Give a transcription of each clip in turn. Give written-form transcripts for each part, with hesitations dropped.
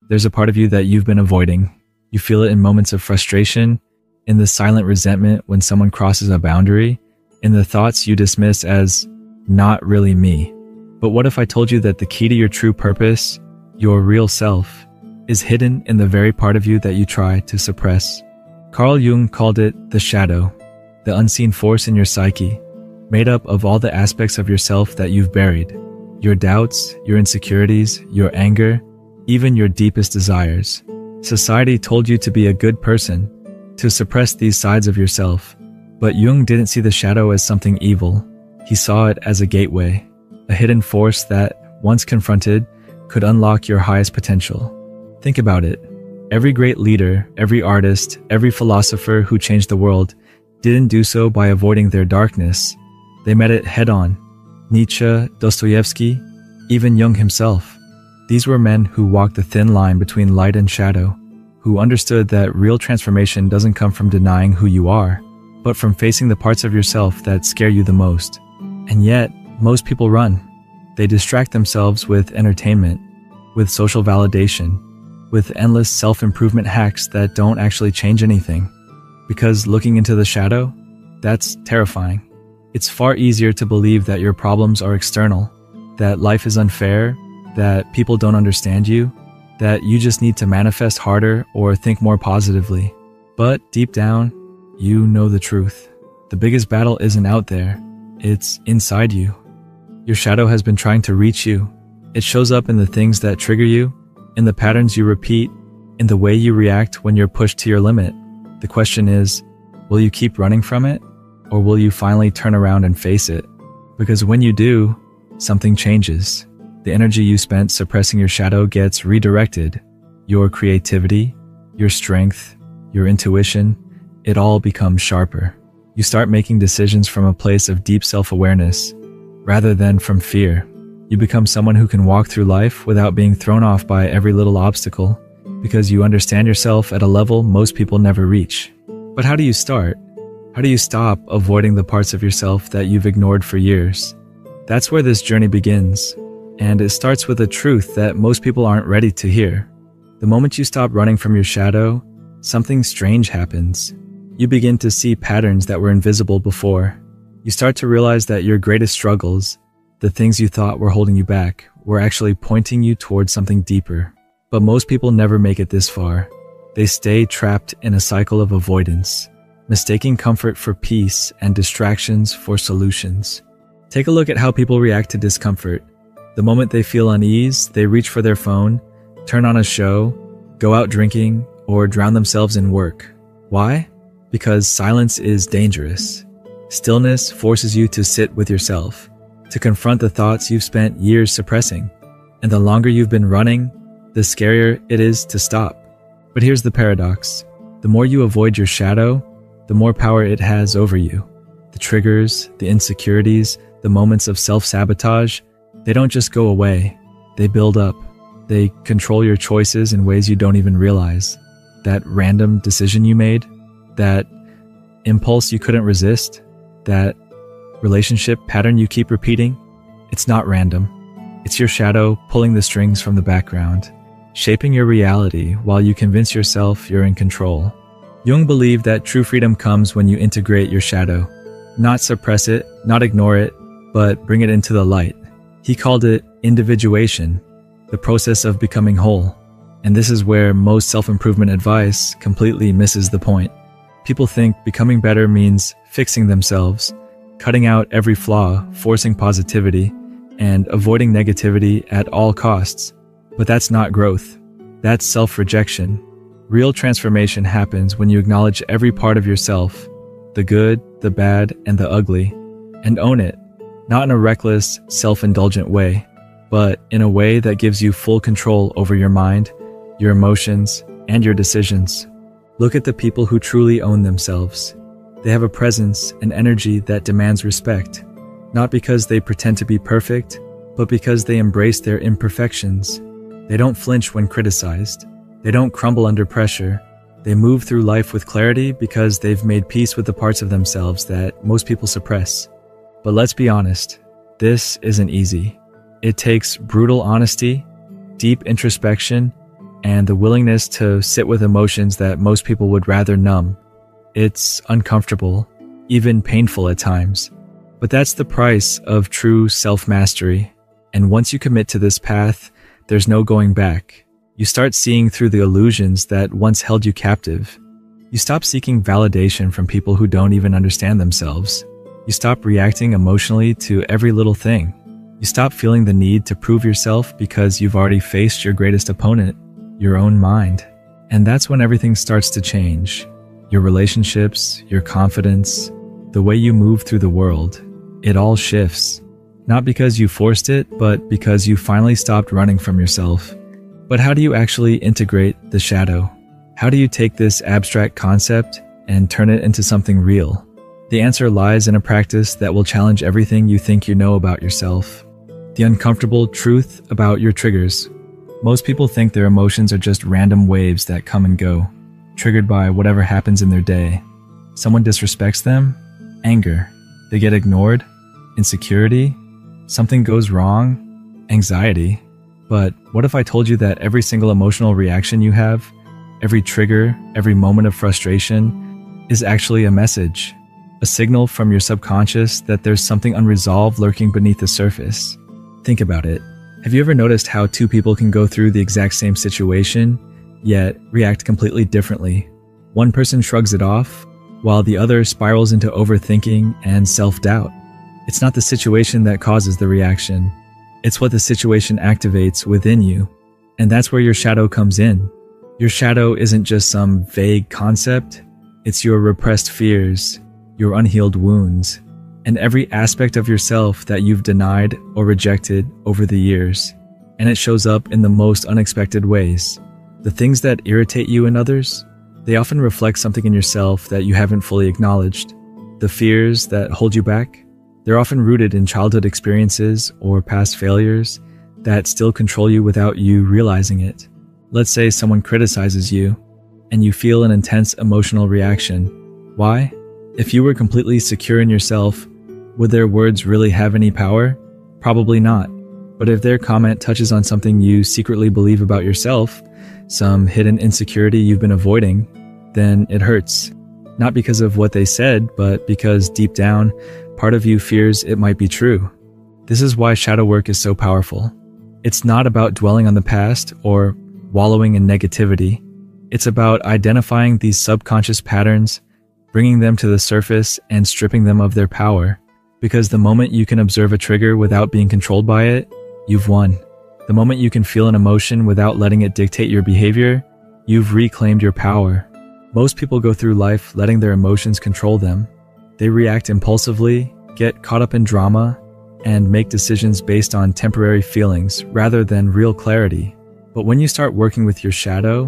There's a part of you that you've been avoiding. You feel it in moments of frustration, in the silent resentment when someone crosses a boundary, in the thoughts you dismiss as not really me. But what if I told you that the key to your true purpose, your real self, is hidden in the very part of you that you try to suppress? Carl Jung called it the shadow, the unseen force in your psyche, made up of all the aspects of yourself that you've buried. Your doubts, your insecurities, your anger, even your deepest desires. Society told you to be a good person, to suppress these sides of yourself. But Jung didn't see the shadow as something evil. He saw it as a gateway, a hidden force that, once confronted, could unlock your highest potential. Think about it. Every great leader, every artist, every philosopher who changed the world didn't do so by avoiding their darkness. They met it head-on. Nietzsche, Dostoevsky, even Jung himself. These were men who walked the thin line between light and shadow, who understood that real transformation doesn't come from denying who you are, but from facing the parts of yourself that scare you the most. And yet, most people run. They distract themselves with entertainment, with social validation, with endless self-improvement hacks that don't actually change anything. Because looking into the shadow, that's terrifying. It's far easier to believe that your problems are external, that life is unfair, that people don't understand you, that you just need to manifest harder or think more positively. But deep down, you know the truth. The biggest battle isn't out there, it's inside you. Your shadow has been trying to reach you. It shows up in the things that trigger you, in the patterns you repeat, in the way you react when you're pushed to your limit. The question is, will you keep running from it? Or will you finally turn around and face it? Because when you do, something changes. The energy you spent suppressing your shadow gets redirected. Your creativity, your strength, your intuition, it all becomes sharper. You start making decisions from a place of deep self-awareness, rather than from fear. You become someone who can walk through life without being thrown off by every little obstacle, because you understand yourself at a level most people never reach. But how do you start? How do you stop avoiding the parts of yourself that you've ignored for years? That's where this journey begins, and it starts with a truth that most people aren't ready to hear. The moment you stop running from your shadow, something strange happens. You begin to see patterns that were invisible before. You start to realize that your greatest struggles, the things you thought were holding you back, were actually pointing you towards something deeper. But most people never make it this far. They stay trapped in a cycle of avoidance, mistaking comfort for peace and distractions for solutions. Take a look at how people react to discomfort. The moment they feel unease, they reach for their phone, turn on a show, go out drinking, or drown themselves in work. Why? Because silence is dangerous. Stillness forces you to sit with yourself, to confront the thoughts you've spent years suppressing. And the longer you've been running, the scarier it is to stop. But here's the paradox. The more you avoid your shadow, the more power it has over you. The triggers, the insecurities, the moments of self-sabotage, they don't just go away. They build up. They control your choices in ways you don't even realize. That random decision you made, that impulse you couldn't resist, that relationship pattern you keep repeating, it's not random. It's your shadow pulling the strings from the background, shaping your reality while you convince yourself you're in control. Jung believed that true freedom comes when you integrate your shadow, not suppress it, not ignore it, but bring it into the light. He called it individuation, the process of becoming whole. And this is where most self-improvement advice completely misses the point. People think becoming better means fixing themselves, cutting out every flaw, forcing positivity, and avoiding negativity at all costs. But that's not growth. That's self-rejection. Real transformation happens when you acknowledge every part of yourself, the good, the bad, and the ugly, and own it, not in a reckless, self-indulgent way, but in a way that gives you full control over your mind, your emotions, and your decisions. Look at the people who truly own themselves. They have a presence and energy that demands respect, not because they pretend to be perfect, but because they embrace their imperfections. They don't flinch when criticized. They don't crumble under pressure. They move through life with clarity because they've made peace with the parts of themselves that most people suppress. But let's be honest, this isn't easy. It takes brutal honesty, deep introspection, and the willingness to sit with emotions that most people would rather numb. It's uncomfortable, even painful at times. But that's the price of true self-mastery. And once you commit to this path, there's no going back. You start seeing through the illusions that once held you captive. You stop seeking validation from people who don't even understand themselves. You stop reacting emotionally to every little thing. You stop feeling the need to prove yourself because you've already faced your greatest opponent, your own mind. And that's when everything starts to change. Your relationships, your confidence, the way you move through the world, it all shifts. Not because you forced it, but because you finally stopped running from yourself. But how do you actually integrate the shadow? How do you take this abstract concept and turn it into something real? The answer lies in a practice that will challenge everything you think you know about yourself. The uncomfortable truth about your triggers. Most people think their emotions are just random waves that come and go, triggered by whatever happens in their day. Someone disrespects them, anger. They get ignored, insecurity. Something goes wrong, anxiety. But what if I told you that every single emotional reaction you have, every trigger, every moment of frustration, is actually a message, a signal from your subconscious that there's something unresolved lurking beneath the surface? Think about it. Have you ever noticed how two people can go through the exact same situation, yet react completely differently? One person shrugs it off, while the other spirals into overthinking and self-doubt. It's not the situation that causes the reaction. It's what the situation activates within you. And that's where your shadow comes in. Your shadow isn't just some vague concept. It's your repressed fears, your unhealed wounds, and every aspect of yourself that you've denied or rejected over the years. And it shows up in the most unexpected ways. The things that irritate you in others, they often reflect something in yourself that you haven't fully acknowledged. The fears that hold you back, they're often rooted in childhood experiences or past failures that still control you without you realizing it. Let's say someone criticizes you, and you feel an intense emotional reaction. Why? If you were completely secure in yourself, would their words really have any power? Probably not. But if their comment touches on something you secretly believe about yourself, some hidden insecurity you've been avoiding, then it hurts. Not because of what they said, but because deep down, part of you fears it might be true. This is why shadow work is so powerful. It's not about dwelling on the past or wallowing in negativity. It's about identifying these subconscious patterns, bringing them to the surface and stripping them of their power. Because the moment you can observe a trigger without being controlled by it, you've won. The moment you can feel an emotion without letting it dictate your behavior, you've reclaimed your power. Most people go through life letting their emotions control them. They react impulsively, get caught up in drama, and make decisions based on temporary feelings rather than real clarity. But when you start working with your shadow,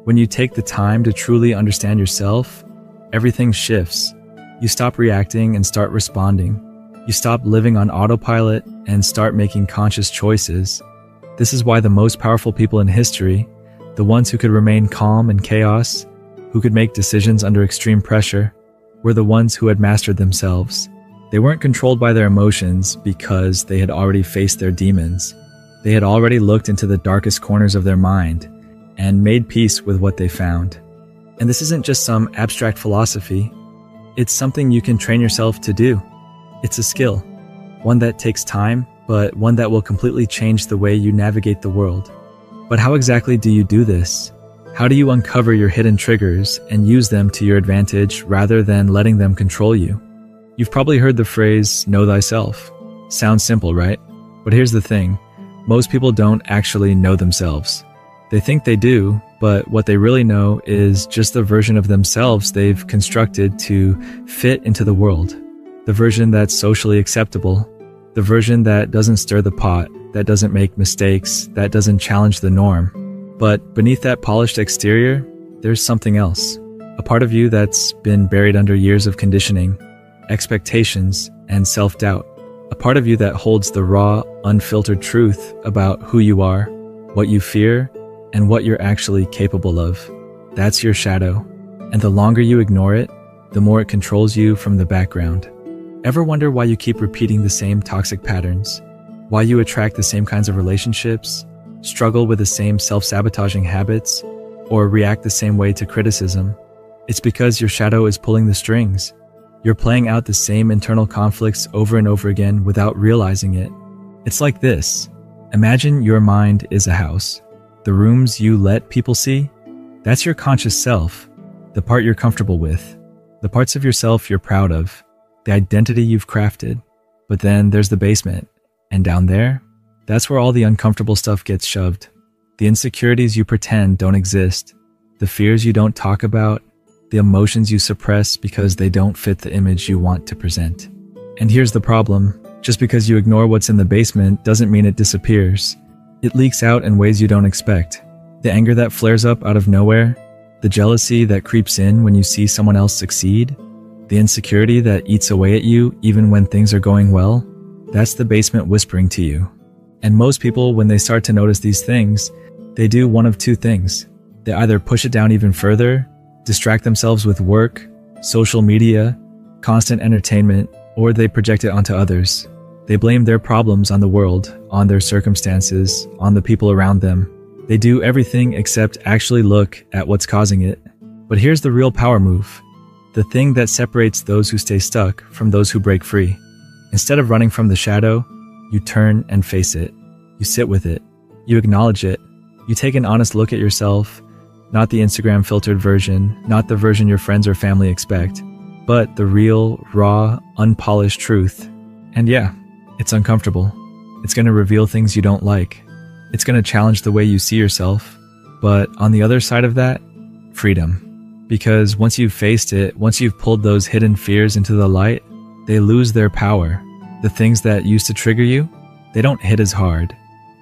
when you take the time to truly understand yourself, everything shifts. You stop reacting and start responding. You stop living on autopilot and start making conscious choices. This is why the most powerful people in history, the ones who could remain calm in chaos, who could make decisions under extreme pressure, were the ones who had mastered themselves. They weren't controlled by their emotions because they had already faced their demons. They had already looked into the darkest corners of their mind and made peace with what they found. And this isn't just some abstract philosophy. It's something you can train yourself to do. It's a skill, one that takes time, but one that will completely change the way you navigate the world. But how exactly do you do this? How do you uncover your hidden triggers and use them to your advantage rather than letting them control you? You've probably heard the phrase, know thyself. Sounds simple, right? But here's the thing. Most people don't actually know themselves. They think they do, but what they really know is just the version of themselves they've constructed to fit into the world. The version that's socially acceptable. The version that doesn't stir the pot, that doesn't make mistakes, that doesn't challenge the norm. But beneath that polished exterior, there's something else. A part of you that's been buried under years of conditioning, expectations, and self-doubt. A part of you that holds the raw, unfiltered truth about who you are, what you fear, and what you're actually capable of. That's your shadow. And the longer you ignore it, the more it controls you from the background. Ever wonder why you keep repeating the same toxic patterns? Why you attract the same kinds of relationships? struggle with the same self-sabotaging habits, or react the same way to criticism, it's because your shadow is pulling the strings. You're playing out the same internal conflicts over and over again without realizing it. It's like this. Imagine your mind is a house. The rooms you let people see, that's your conscious self, the part you're comfortable with, the parts of yourself you're proud of, the identity you've crafted. But then there's the basement, and down there, that's where all the uncomfortable stuff gets shoved. The insecurities you pretend don't exist, the fears you don't talk about, the emotions you suppress because they don't fit the image you want to present. And here's the problem. Just because you ignore what's in the basement doesn't mean it disappears. It leaks out in ways you don't expect. The anger that flares up out of nowhere, the jealousy that creeps in when you see someone else succeed, the insecurity that eats away at you even when things are going well, that's the basement whispering to you. And most people, when they start to notice these things, they do one of two things. They either push it down even further, distract themselves with work, social media, constant entertainment, or they project it onto others. They blame their problems on the world, on their circumstances, on the people around them. They do everything except actually look at what's causing it. But here's the real power move. The thing that separates those who stay stuck from those who break free. Instead of running from the shadow, you turn and face it. You sit with it. You acknowledge it. You take an honest look at yourself, not the Instagram filtered version, not the version your friends or family expect, but the real, raw, unpolished truth. And yeah, it's uncomfortable. It's going to reveal things you don't like. It's going to challenge the way you see yourself. But on the other side of that, freedom. Because once you've faced it, once you've pulled those hidden fears into the light, they lose their power. The things that used to trigger you, they don't hit as hard.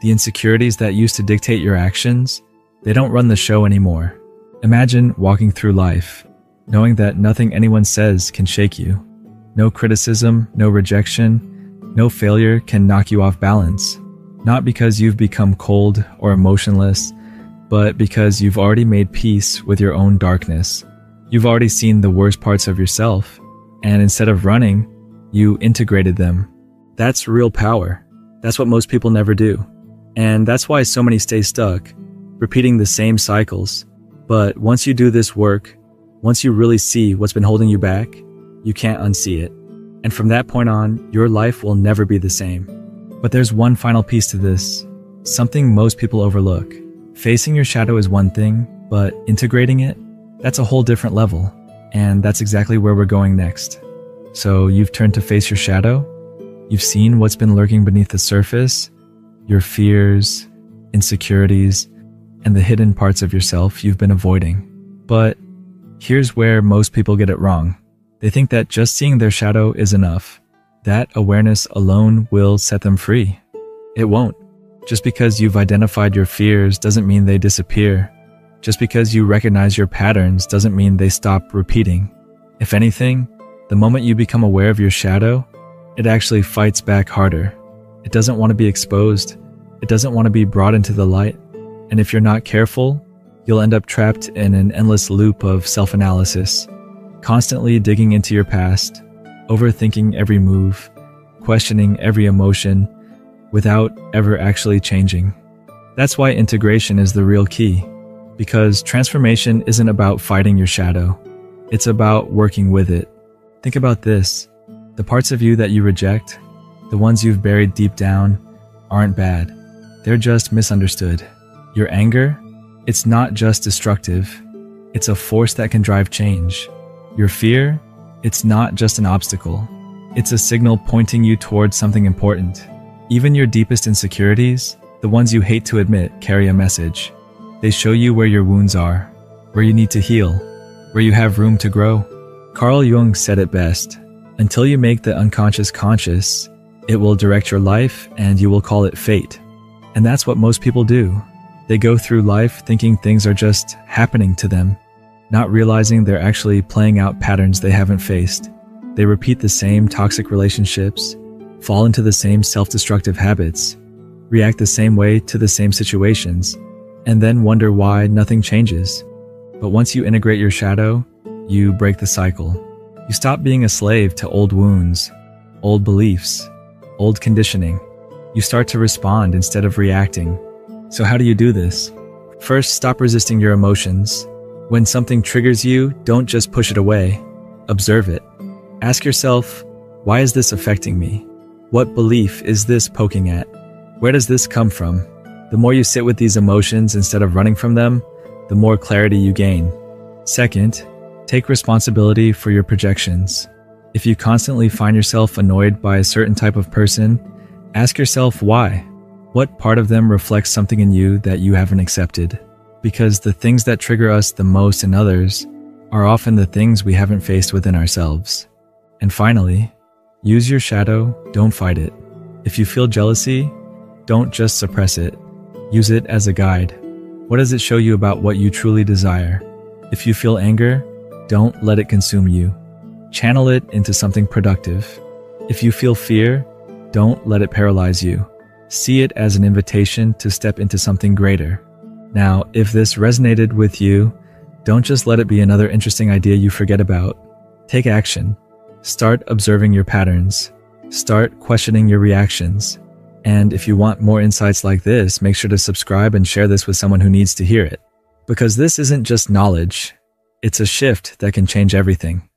The insecurities that used to dictate your actions, they don't run the show anymore. Imagine walking through life, knowing that nothing anyone says can shake you. No criticism, no rejection, no failure can knock you off balance. Not because you've become cold or emotionless, but because you've already made peace with your own darkness. You've already seen the worst parts of yourself, and instead of running, you integrated them. That's real power. That's what most people never do. And that's why so many stay stuck, repeating the same cycles. But once you do this work, once you really see what's been holding you back, you can't unsee it. And from that point on, your life will never be the same. But there's one final piece to this, something most people overlook. Facing your shadow is one thing, but integrating it, that's a whole different level. And that's exactly where we're going next. So you've turned to face your shadow. You've seen what's been lurking beneath the surface, your fears, insecurities, and the hidden parts of yourself you've been avoiding. But here's where most people get it wrong. They think that just seeing their shadow is enough. That awareness alone will set them free. It won't. Just because you've identified your fears doesn't mean they disappear. Just because you recognize your patterns doesn't mean they stop repeating. If anything, the moment you become aware of your shadow, it actually fights back harder. It doesn't want to be exposed. It doesn't want to be brought into the light. And if you're not careful, you'll end up trapped in an endless loop of self-analysis, constantly digging into your past, overthinking every move, questioning every emotion, without ever actually changing. That's why integration is the real key, because transformation isn't about fighting your shadow. It's about working with it. Think about this. The parts of you that you reject, the ones you've buried deep down, aren't bad. They're just misunderstood. Your anger, it's not just destructive. It's a force that can drive change. Your fear, it's not just an obstacle. It's a signal pointing you towards something important. Even your deepest insecurities, the ones you hate to admit, carry a message. They show you where your wounds are, where you need to heal, where you have room to grow. Carl Jung said it best. Until you make the unconscious conscious, it will direct your life and you will call it fate. And that's what most people do. They go through life thinking things are just happening to them, not realizing they're actually playing out patterns they haven't faced. They repeat the same toxic relationships, fall into the same self-destructive habits, react the same way to the same situations, and then wonder why nothing changes. But once you integrate your shadow, you break the cycle. You stop being a slave to old wounds, old beliefs, old conditioning. You start to respond instead of reacting. So how do you do this? First, stop resisting your emotions. When something triggers you, don't just push it away. Observe it. Ask yourself, why is this affecting me? What belief is this poking at? Where does this come from? The more you sit with these emotions instead of running from them, the more clarity you gain. Second, take responsibility for your projections. If you constantly find yourself annoyed by a certain type of person, ask yourself why. What part of them reflects something in you that you haven't accepted? Because the things that trigger us the most in others are often the things we haven't faced within ourselves. And finally, use your shadow, don't fight it. If you feel jealousy, don't just suppress it. Use it as a guide. What does it show you about what you truly desire? If you feel anger, don't let it consume you. Channel it into something productive. If you feel fear, don't let it paralyze you. See it as an invitation to step into something greater. Now, if this resonated with you, don't just let it be another interesting idea you forget about. Take action. Start observing your patterns. Start questioning your reactions. And if you want more insights like this, make sure to subscribe and share this with someone who needs to hear it. Because this isn't just knowledge, it's a shift that can change everything.